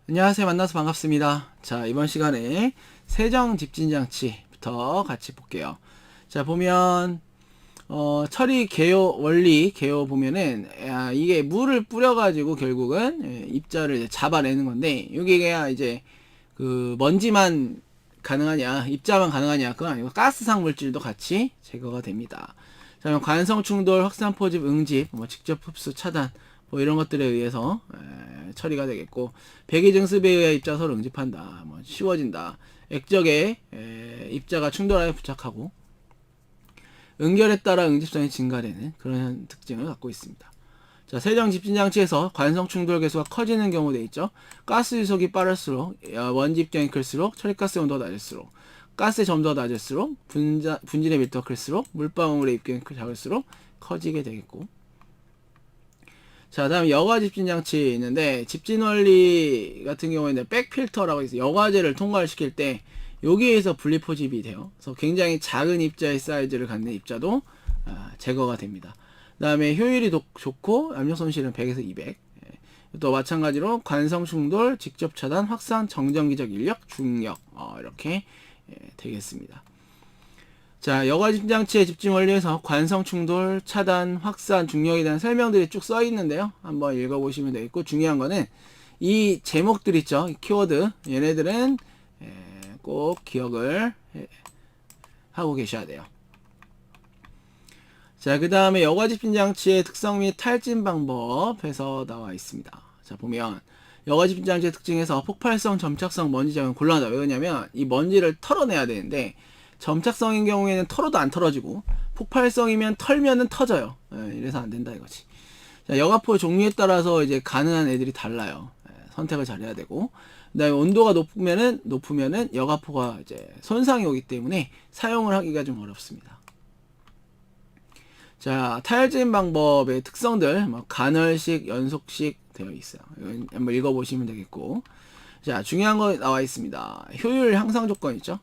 안녕하세요. 만나서 반갑습니다. 자, 이번 시간에 세정 집진장치부터 같이 볼게요. 자, 보면 처리 개요 원리 개요 보면은 이게 물을 뿌려가지고 결국은 입자를 이제 잡아내는 건데, 여기가 이제 그 먼지만 가능하냐 입자만 가능하냐 그건 아니고 가스상 물질도 같이 제거가 됩니다. 자, 그럼 관성 충돌, 확산 포집, 응집, 뭐 직접 흡수 차단 뭐 이런 것들에 의해서 처리가 되겠고, 배기 증습에 의해 입자서를 응집한다, 뭐 쉬워진다, 액적에 입자가 충돌하여 부착하고 응결에 따라 응집성이 증가되는 그런 특징을 갖고 있습니다. 자, 세정 집진장치에서 관성 충돌 개수가 커지는 경우 돼 있죠. 가스 유속이 빠를수록, 원지 입장이 클수록, 처리가스 온도가 낮을수록, 가스의 점도가 낮을수록, 분진의 밀도가 클수록, 물방울의 입경이 작을수록 커지게 되겠고. 자, 다음 여과 집진장치 있는데, 집진 원리 같은 경우에는 백필터라고 해서 여과제를 통과를 시킬 때 여기에서 분리 포집이 돼요. 그래서 굉장히 작은 입자의 사이즈를 갖는 입자도 제거가 됩니다. 그 다음에 효율이 좋고 압력 손실은 100에서 200. 또 마찬가지로 관성 충돌, 직접 차단, 확산, 정전기적 인력, 중력 이렇게 되겠습니다. 자, 여과 집장치의 집진 원리에서 관성 충돌, 차단, 확산, 중력에 대한 설명들이 쭉 써 있는데요. 한번 읽어보시면 되겠고, 중요한 거는 이 제목들 있죠. 이 키워드, 얘네들은 꼭 기억을 하고 계셔야 돼요. 자, 그 다음에 여과 집진장치의 특성 및 탈진 방법에서 나와 있습니다. 자, 보면 여과 집진장치의 특징에서 폭발성, 점착성, 먼지 제거는 곤란하다. 왜 그러냐면 이 먼지를 털어내야 되는데, 점착성인 경우에는 털어도 안 털어지고, 폭발성이면 털면은 터져요. 이래서 안 된다 이거지. 자, 여과포 종류에 따라서 이제 가능한 애들이 달라요. 선택을 잘해야 되고, 그다음에 온도가 높으면은 여과포가 이제 손상이 오기 때문에 사용을 하기가 좀 어렵습니다. 자, 탈진 방법의 특성들, 뭐 간헐식, 연속식 되어 있어요. 한번 읽어보시면 되겠고, 자, 중요한 거 나와 있습니다. 효율 향상 조건 있죠.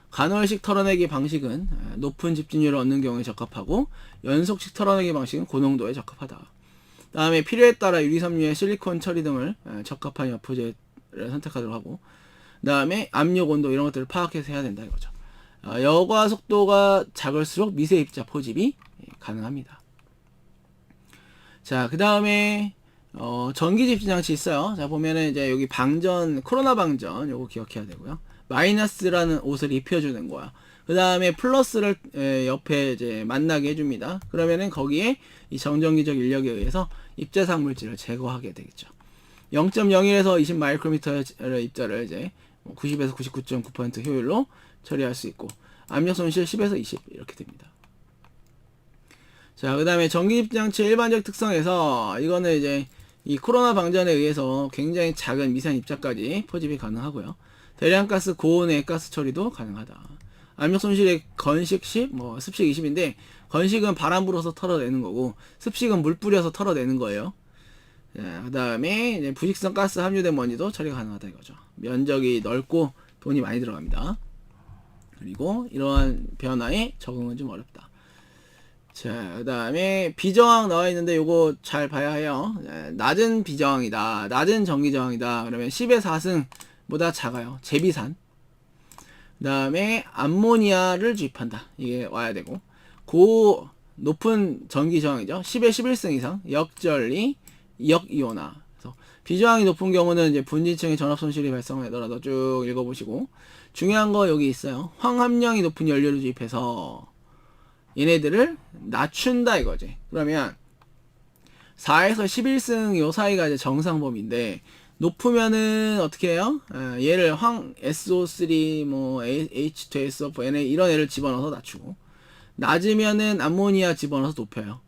간헐식 털어내기 방식은 높은 집진율을 얻는 경우에 적합하고, 연속식 털어내기 방식은 고농도에 적합하다. 다음에 필요에 따라 유리섬유에 실리콘 처리 등을 적합한 여포제를 선택하도록 하고, 다음에 압력, 온도 이런 것들을 파악해서 해야 된다 이거죠. 여과 속도가 작을수록 미세 입자 포집이 가능합니다. 자, 그 다음에 전기 집진 장치 있어요. 자, 보면은 이제 여기 방전, 코로나 방전 요거 기억해야 되고요. 마이너스라는 옷을 입혀주는 거야. 그 다음에 플러스를 옆에 이제 만나게 해줍니다. 그러면은 거기에 이 정전기적 인력에 의해서 입자상 물질을 제거하게 되겠죠. 0.01에서 20 마이크로미터의 입자를 이제 90에서 99.9% 효율로 처리할 수 있고, 압력 손실 10에서 20 이렇게 됩니다. 자, 그 다음에 전기집장치의 일반적 특성에서 이거는 이제 이 코로나 방전에 의해서 굉장히 작은 미세한 입자까지 포집이 가능하고요. 대량가스 고온의 가스 처리도 가능하다. 압력 손실의 건식 10, 뭐 습식 20인데, 건식은 바람 불어서 털어내는 거고, 습식은 물 뿌려서 털어내는 거예요. 그 다음에 이제 부식성 가스 함유된 먼지도 처리가 가능하다 이거죠. 면적이 넓고 돈이 많이 들어갑니다. 그리고 이러한 변화에 적응은 좀 어렵다. 자, 그 다음에 비저항 나와 있는데 요거 잘 봐야 해요. 낮은 비저항이다, 낮은 전기 저항이다 그러면 10의 4승보다 작아요. 제비산. 그 다음에 암모니아를 주입한다, 이게 와야 되고, 고 높은 전기 저항이죠. 10의 11승 이상 역전리, 역이온화. 그래서 비저항이 높은 경우는 이제 분진층의 전압 손실이 발생하더라도 쭉 읽어보시고, 중요한 거 여기 있어요. 황함량이 높은 연료를 주입해서 얘네들을 낮춘다 이거지. 그러면 4에서 11승 요 사이가 이제 정상 범위인데, 높으면은 어떻게 해요? 얘를 황 SO3 뭐 H2SO4 얘네 이런 애를 집어넣어서 낮추고, 낮으면은 암모니아 집어넣어서 높여요.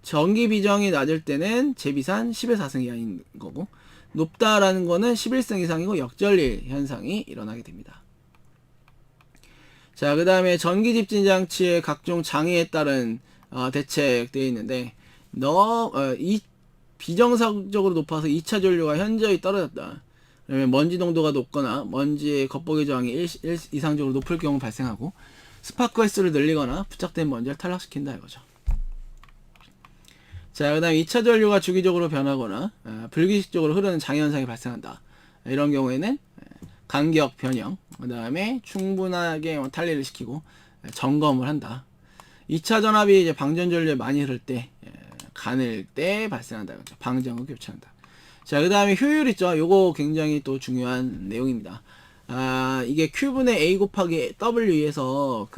전기 비정이 낮을 때는 제비산 10의 4승 이하인 거고, 높다라는 거는 11승 이상이고 역전리 현상이 일어나게 됩니다. 자, 그 다음에 전기 집진 장치의 각종 장애에 따른 대책 되어 있는데, 이 비정상적으로 높아서 2차 전류가 현저히 떨어졌다. 그러면 먼지 농도가 높거나 먼지의 겉보기 저항이 1 이상적으로 높을 경우 발생하고, 스파크 횟수를 늘리거나 부착된 먼지를 탈락시킨다 이거죠. 자, 그 다음 2차 전류가 주기적으로 변하거나 불규칙적으로 흐르는 장애 현상이 발생한다. 이런 경우에는 간격 변형, 그 다음에 충분하게 탈리를 시키고 점검을 한다. 2차 전압이 이제 방전 전류에 많이 흐를 때, 가늘 때 발생한다. 그렇죠? 방전과 교체한다. 자, 그 다음에 효율 있죠? 요거 굉장히 또 중요한 내용입니다. 이게 Q분의 A 곱하기 W에서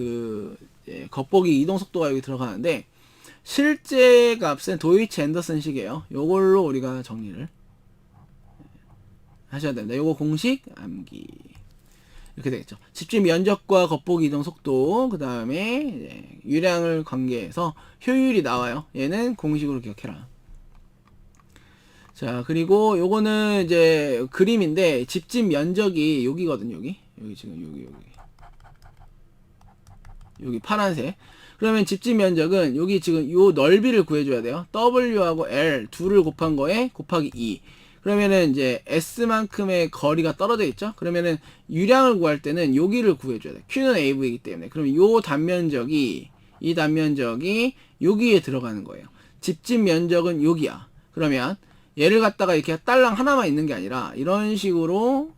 겉보기 이동 속도가 여기 들어가는데, 실제 값은 도이치 앤더슨식이에요. 요걸로 우리가 정리를 하셔야 됩니다. 요거 공식 암기. 이렇게 되겠죠. 집중 면적과 겉보기 이동 속도, 그 다음에 유량을 관계해서 효율이 나와요. 얘는 공식으로 기억해라. 자, 그리고 요거는 이제 그림인데, 집진 면적이 여기거든요. 여기 지금 여기 파란색. 그러면 집진 면적은 여기 지금 요 넓이를 구해줘야 돼요. W하고 L 둘을 곱한 거에 곱하기 2. 그러면은 이제 S만큼의 거리가 떨어져 있죠? 그러면은 유량을 구할 때는 여기를 구해줘야 돼. Q는 AV이기 때문에. 그러면 요 단면적이, 이 단면적이 여기에 들어가는 거예요. 집진 면적은 여기야. 그러면 얘를 갖다가 이렇게 딸랑 하나만 있는 게 아니라 이런 식으로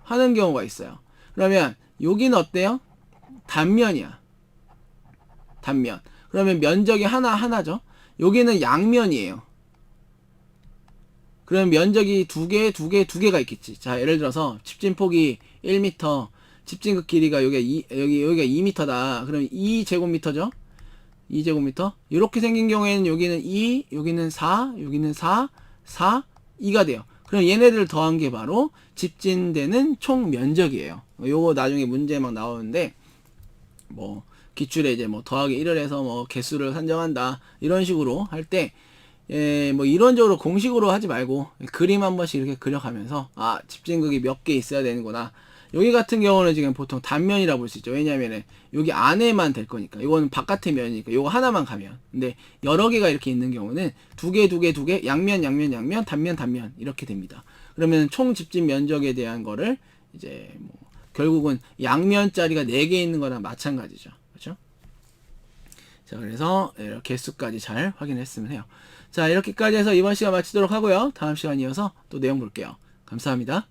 하는 경우가 있어요. 그러면 여기는 어때요? 단면이야. 단면. 그러면 면적이 하나죠? 여기는 양면이에요. 그러면 면적이 두 개가 있겠지. 자, 예를 들어서 집진폭이 1m, 집진극 길이가 여기가 2m다. 그러면 2제곱미터죠? 2제곱미터. 이렇게 생긴 경우에는 여기는 2, 여기는 4, 여기는 4, 4, 2가 돼요. 그럼 얘네들 더한 게 바로 집진되는 총 면적이에요. 요거 나중에 문제 막 나오는데, 뭐 기출에 이제 뭐 더하기 1을 해서 뭐 개수를 산정한다. 이런 식으로 할 때, 뭐 이론적으로 공식으로 하지 말고 그림 한 번씩 이렇게 그려가면서 집진극이 몇 개 있어야 되는구나. 여기 같은 경우는 지금 보통 단면이라 볼 수 있죠. 왜냐면은 여기 안에만 될 거니까. 이거는 바깥의 면이니까 요거 하나만 가면. 근데 여러 개가 이렇게 있는 경우는 두 개, 양면, 단면 이렇게 됩니다. 그러면 총 집진 면적에 대한 거를 이제 뭐 결국은 양면짜리가 4개 있는 거랑 마찬가지죠. 그렇죠? 자, 그래서 개수까지 잘 확인했으면 해요. 자, 이렇게까지 해서 이번 시간 마치도록 하고요. 다음 시간 이어서 또 내용 볼게요. 감사합니다.